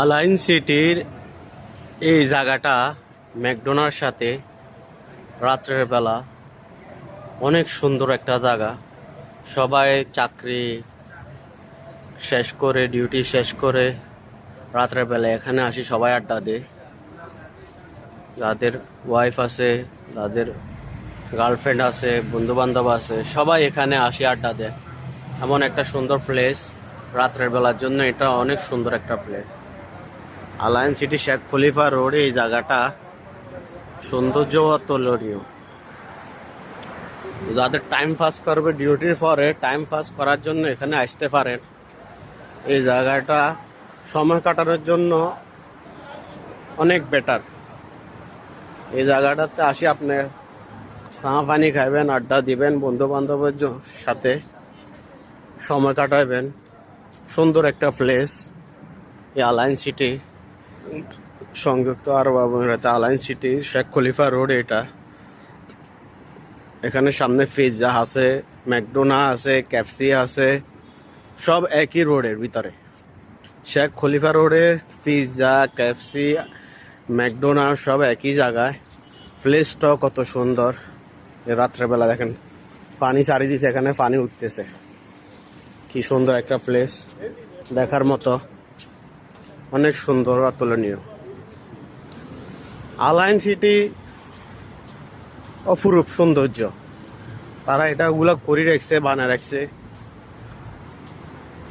আলাইন সিটির এই জায়গাটা ম্যাকডোনাল্ডের সাথে রাত্রের বেলা অনেক সুন্দর একটা জায়গা। সবাই চাকরি শেষ করে, ডিউটি শেষ করে রাত্রের বেলা এখানে আসি, সবাই আড্ডা দেয়। যাদের ওয়াইফ আছে, যাদের গার্লফ্রেন্ড আছে, বন্ধুবান্ধব আছে, সবাই এখানে আসি আড্ডা দেয়। এমন একটা সুন্দর প্লেস রাত্রের বেলার জন্য, এটা অনেক সুন্দর একটা প্লেস। আলাইন সিটি শেখ খলিফা রোডে এই জায়গাটা সৌন্দর্য অতুলনীয়। যাদের টাইম পাস করবে ডিউটির পরে, টাইম পাস করার জন্য এখানে আসতে পারেন। এই জায়গাটা সময় কাটানোর জন্য অনেক বেটার। এই জায়গাটাতে আসি আপনি চা পানি খাইবেন, আড্ডা দিবেন, বন্ধু বান্ধবের সাথে সময় কাটাবেন। সুন্দর একটা প্লেস এই আলাইন সিটি, সংযুক্ত আরব আমিরাতে আলাইন সিটি শেখ খলিফা রোড। এটা এখানে সামনে পিৎজা আছে, ম্যাকডোনাল্ড আছে, ক্যাফসি আছে, সব একই রোডের ভিতরে। শেখ খলিফা রোডে পিৎজা, ক্যাফসি, ম্যাকডোনাল্ড সব একই জায়গায়। প্লেসটাও কত সুন্দর। রাত্রেবেলা দেখেন পানি চারিদিকে, এখানে পানি উঠতেছে। কি সুন্দর একটা প্লেস, দেখার মতো, অনেক সুন্দর অতুলনীয়। আলাইন সিটি অপরূপ সৌন্দর্য। তারা এটাগুলো করে রাখছে, বানায় রাখছে।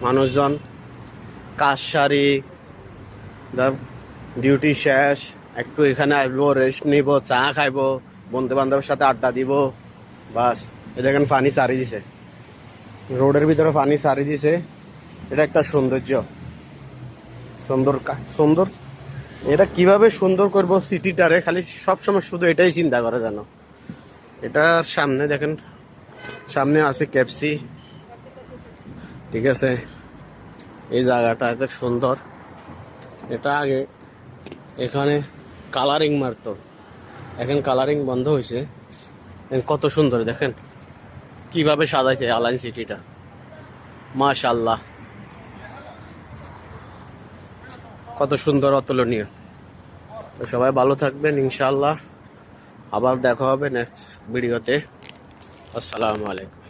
মানুষজন কাজ সারি, ডিউটি শেষ, একটু এখানে আসবো, রেস্ট নিব, চা খাইবো, বন্ধু বান্ধবের সাথে আড্ডা দিব, বাস। এ দেখেন পানি চারি দিছে, রোডের ভিতরে পানি চারি দিছে। এটা একটা সৌন্দর্য, সুন্দর সুন্দর। এটা কিভাবে সুন্দর করবো সিটিটারে, খালি সবসময় শুধু এটাই চিন্তা করে জানো। এটার সামনে দেখেন, সামনে আছে ক্যাপসি, ঠিক আছে। এই জায়গাটা এত সুন্দর। এটা আগে এখানে কালারিং মারতো, এখন কালারিং বন্ধ হয়েছে। কত সুন্দর দেখেন কিভাবে সাজাইছে আলাইন সিটিটা, মাশাআল্লাহ, কত সুন্দর অতুলনীয়। তো সবাই ভালো থাকবেন, ইনশাআল্লাহ আবার দেখা হবে নেক্সট ভিডিওতে। আসসালামু আলাইকুম।